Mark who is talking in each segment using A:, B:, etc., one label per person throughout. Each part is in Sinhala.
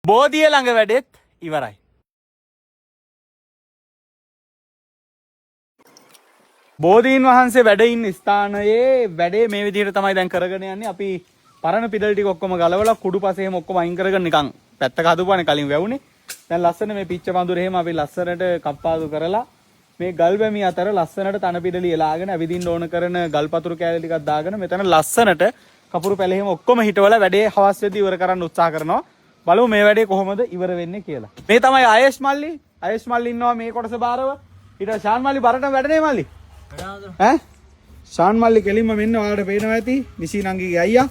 A: බෝධිය ළඟ වැඩෙත් ඉවරයි. බෝධීන් වහන්සේ වැඩ ඉන්න ස්ථානයේ වැඩේ මේ විදිහට තමයි දැන් කරගෙන යන්නේ. අපි පරණ පිටල් ටික ඔක්කොම ගලවලා කුඩු පසෙම ඔක්කොම අයින් කරගෙන නිකන් පැත්තක හදුවානේ කලින් වැවුනේ. දැන් ලස්සන මේ පිච්ච වඳුර එහෙම අපි ලස්සනට කප්පාදු කරලා මේ ගල් වැමි අතර ලස්සනට තන පිටලි එලාගෙන ඇවිදින්න ඕන කරන ගල් පතුරු කෑලි ටිකක් දාගෙන මෙතන ලස්සනට කපුරු පැල එහෙම ඔක්කොම හිටවලා වැඩේ හවස් වෙද්දී ඉවර කරන්න උත්සාහ කරනවා. බලමු මේ වැඩේ කොහොමද ඉවර වෙන්නේ කියලා. මේ තමයි ආයේෂ් මල්ලි. ආයේෂ් මල්ලි ඉන්නවා මේ කොටස බාරව. ඊට ශාන් මල්ලි බරට වැඩනේ මල්ලි. ඈ ශාන් මල්ලි කෙලින්ම මෙන්න ඔයාලට පේනවා ඇති නිසි නංගිගේ අයියා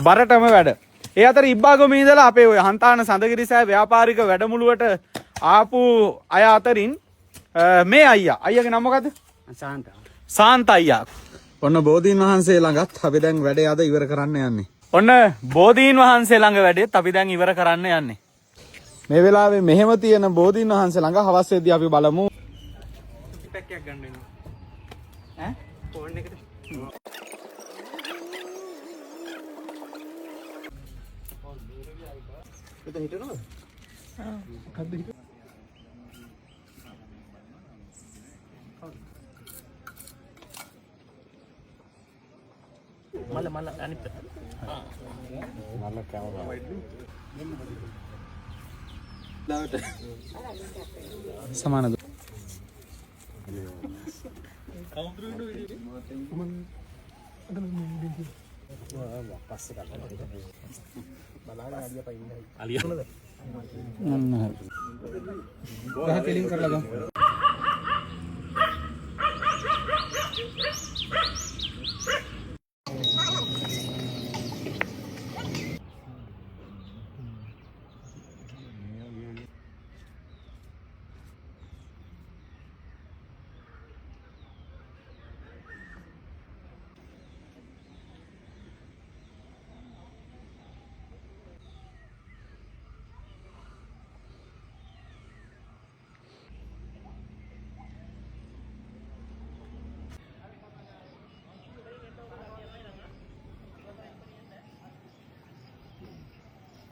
A: බරටම වැඩ. ඒ අතර ඉබ්බාගොමේ ඉඳලා අපේ ඔය හන්තාන සඳගිරිසෑ ව්‍යාපාරික වැඩමුළුවට ආපු අය අතරින් මේ අයියාගේ නම මොකද්ද? සාන්ත අයියා. ඔන්න බෝධීන් වහන්සේ ළඟත් අපි දැන් වැඩේ අද ඉවර කරන්න යන්නේ. ඔන්න බෝධීන් වහන්සේ ළඟ වැඩේත් අපි දැන් ඉවර කරන්න යන්නේ. මේ වෙලාවේ මෙහෙම තියෙන බෝධීන් වහන්සේ ළඟ හවස් වෙද්දී අපි බලමු. ටිකක් ගන්න වෙනවා. ඈ ෆෝන් එකට. එතන හිටනවද? ආ. මොකද්ද හිට? මල අනිත් මල කැමරා සමානද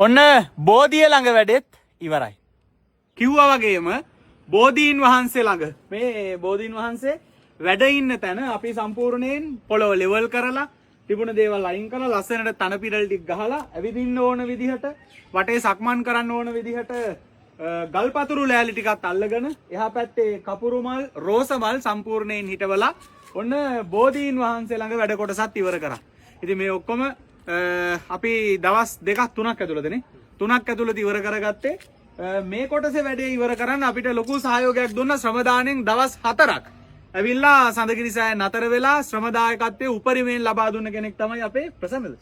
A: ඔන්න බෝධිය ළඟ වැඩෙත් ඉවරයි. කිව්වා වගේම බෝධීන් වහන්සේ ළඟ මේ බෝධීන් වහන්සේ වැඩ ඉන්න තැන අපි සම්පූර්ණයෙන් පොළොව ලෙවල් කරලා තිබුණ දේවල් අයින් කරලා ලස්සනට තන පිරල් ටික ගහලා ඇවිදින්න ඕන විදිහට වටේ සක්මන් කරන්න ඕන විදිහට ගල්පතුරු ලෑලි ටිකක් අල්ලගෙන එහා පැත්තේ කපුරු මල් රෝස මල් සම්පූර්ණයෙන් හිටවලා ඔන්න බෝධීන් වහන්සේ ළඟ වැඩ කොටසත් ඉවර කරා. ඉතින් මේ ඔක්කොම අපි දවස් දෙකක් තුනක් ඇතුළතනේ 3ක් ඇතුළත ඉවර කරගත්තේ. මේ කොටසේ වැඩේ ඉවර කරන්න අපිට ලොකු සහයෝගයක් දුන්න ශ්‍රමදානෙන් දවස් 4ක් ඇවිල්ලා සඳගිරිසෑය නතර වෙලා ශ්‍රමදායකත්වයේ උපරිමයෙන් ලබා දුන්න කෙනෙක් තමයි අපේ ප්‍රසන්නද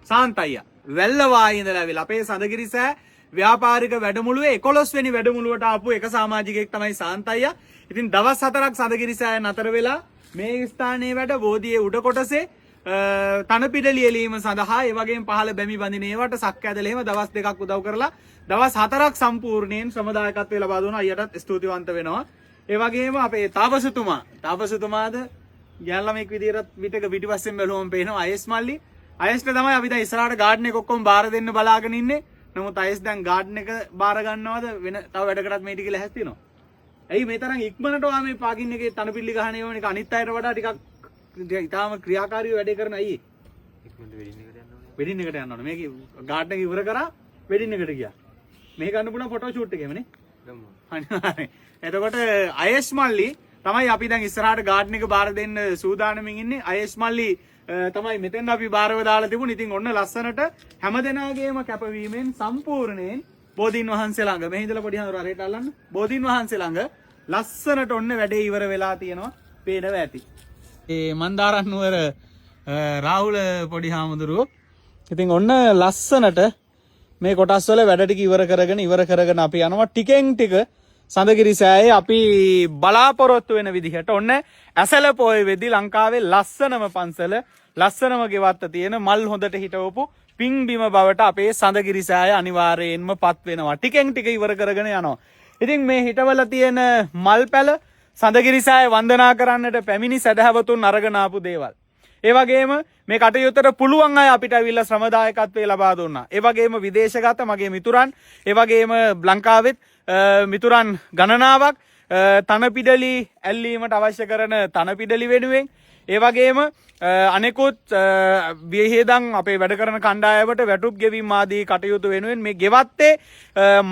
A: සාන්ත අයියා. වැල්ලවායේ ඉඳලා ඇවිල්ලා අපේ සඳගිරිසෑය ව්‍යාපාරික වැඩමුළුවේ 11 වෙනි වැඩමුළුවට ආපු එක සමාජිකයෙක් තමයි සාන්ත අයියා. ඉතින් දවස් 4ක් සඳගිරිසෑය නතර වෙලා මේ ස්ථානයේ වැඩ බෝධියේ උඩ කොටසේ තන පිටලි එලීම සඳහා ඒ වගේම පහළ බැමි බඳින ඒවට සක්ක ඇදලා එහෙම දවස් දෙකක් උදව් කරලා දවස් 4ක් සම්පූර්ණයෙන් ශ්‍රමදායකත්වය ලබා දුන අයියටත් ස්තුතිවන්ත වෙනවා. ඒ වගේම අපේ තාපසතුමාද ගෑන් ළමෙක් විදියට විතක පිටිපස්සෙන් බැලුවම පේනවා අයස් මල්ලි. අයස්ට තමයි අපි දැන් ඉස්සරහට ගාඩන් එක ඔක්කොම බාර දෙන්න බලාගෙන ඉන්නේ. නමුත් අයස් දැන් ගාඩන් එක බාර ගන්නවද වෙන තව වැඩකටත් මේ ටික ලැහැස්තිනවා. ඇයි මේ තරම් ඉක්මනට ඔයා මේ පාකින් එකේ තන පිල්ලි ගහන ඒවා නික අනිත් අයට වඩා ටිකක් ඉතාලම ක්‍රියාකාරීව වැඩේ කරන අයියේ. ඉක්මනට වෙඩින් එකට යන්න ඕනේ. මේක ගාඩන් එක ඉවර කරා වෙඩින් එකට ගියා. මේ ගන්න පුළුවන් ෆොටෝ ෂූට් එකේමනේ. අනිවාර්යයෙන්. එතකොට අයස් මල්ලි තමයි අපි දැන් ඉස්සරහට ගාඩන් එක බාර දෙන්න සූදානමින් ඉන්නේ. අයස් මල්ලි තමයි මෙතෙන් අපි බාරව දාලා තිබුණේ. ඉතින් ඔන්න ලස්සනට හැමදෙනාගේම කැපවීමෙන් සම්පූර්ණයෙන් බෝධීන් වහන්සේ ළඟ මේ ඉඳලා පොඩි හඳුර අරයට අල්ලන්න. බෝධීන් වහන්සේ ළඟ ලස්සනට ඔන්න වැඩේ ඉවර වෙලා තියෙනවා. පේනවා ඇති. ඒ මන්දාරන් නුවර රාහුල පොඩි හාමුදුරුවෝ ඉතින් ඔන්න ලස්සනට මේ කොටස් වල වැඩ ටික ඉවර කරගෙන අපි යනවා ටිකෙන් ටික සඳගිරිසෑයේ අපි බලාපොරොත්තු වෙන විදිහට ඔන්න ඇසල පොය වෙද්දී ලංකාවේ ලස්සනම පන්සල ලස්සනම ගෙවත්ත තියෙන මල් හොඳට හිටවපු පිංබිම බවට අපේ සඳගිරිසෑය අනිවාර්යයෙන්ම පත් වෙනවා. ටිකෙන් ටික ඉවර කරගෙන යනවා. ඉතින් මේ හිටවල තියෙන මල් පැල සඳගිරිසෑය වන්දනා කරන්නට පැමිණි සැදැහැවතුන් අරගෙන ආපු දේවල්. ඒ වගේම මේ කටයුත්තට පුළුවන් අය අපිට ඇවිල්ලා ශ්‍රම දායකත්වය ලබා දුන්නා. ඒ වගේම විදේශගත මගේ මිතුරන්, ඒ වගේම ලංකාවෙත් මිතුරන් ගණනාවක් තනපිඩලි ඇල්ලීමට අවශ්‍ය කරන තනපිඩලි වෙනුවෙන්, ඒ වගේම අනෙකුත් වියහියදන් අපේ වැඩ කරන කණ්ඩායමට වැටුප් ගෙවීම ආදී කටයුතු වෙනුවෙන් මේ ගෙවත්තේ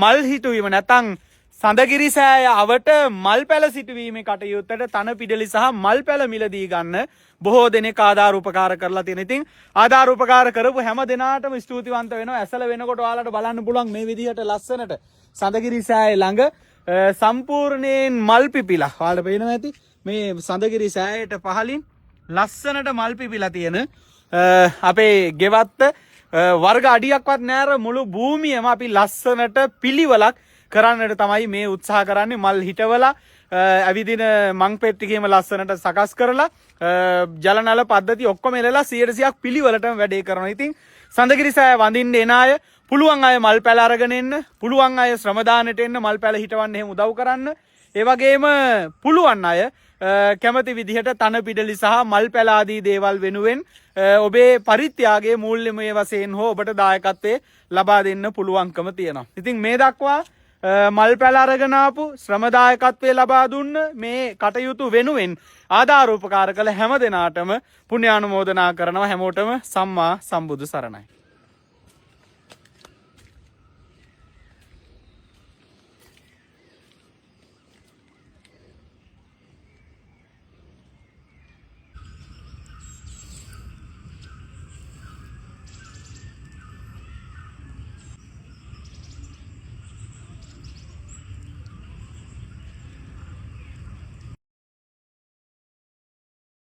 A: මල් හිටුවීම නැත්නම් සඳගිරි සෑය අවට මල් පැල සිටුවීමේ කටයුත්තට තන පිඩලි සහ මල් පැල මිලදී ගන්න බොහෝ දෙනෙක් ආධාර උපකාර කරලා තියෙන. ඉතින් ආධාර උපකාර කරපු හැම දෙනාටම ස්තුතිවන්ත වෙනවා. ඇසල වෙනකොට ඔයාලට බලන්න පුළුවන් මේ විදිහට ලස්සනට සඳගිරි සෑය ළඟ සම්පූර්ණයෙන් මල් පිපිලා. ඔයාලට පේනවා ඇති මේ සඳගිරි සෑයට පහලින් ලස්සනට මල් පිපිලා තියෙන අපේ ගෙවත්ත වර්ග අඩියක්වත් නෑර මුළු භූමියම අපි ලස්සනට පිළිවෙලක් කරන්නට තමයි මේ උත්සාහ කරන්නේ. මල් හිටවලා ඇවිදින මං පෙට්ටිකේම ලස්සනට සකස් කරලා ජලනල පද්ධති ඔක්කොම එලලා 100%ක් පිළිවෙලටම වැඩේ කරනවා. ඉතින් සඳගිරි සෑය වඳින්න එන අය පුළුවන් අය මල් පැල අරගෙන එන්න, පුළුවන් අය ශ්‍රම දානෙට එන්න, මල් පැල හිටවන්න එහෙම උදව් කරන්න. ඒ වගේම පුළුවන් අය කැමති විදිහට තන පිඩලි සහ මල් පැල ආදී දේවල් වෙනුවෙන් ඔබේ පරිත්‍යාගයේ මූල්‍යමය වශයෙන් හෝ ඔබට දායකත්වයේ ලබා දෙන්න පුළුවන්කම තියෙනවා. ඉතින් මේ දක්වා මල් පැල අරගෙන ආපු ශ්‍රම දායකත්වයේ ලබා දුන්න මේ කටයුතු වෙනුවෙන් ආධාර උපකාර කළ හැම දෙනාටම පුණ්‍යානුමෝදනා කරනවා. හැමෝටම සම්මා සම්බුදු සරණයි.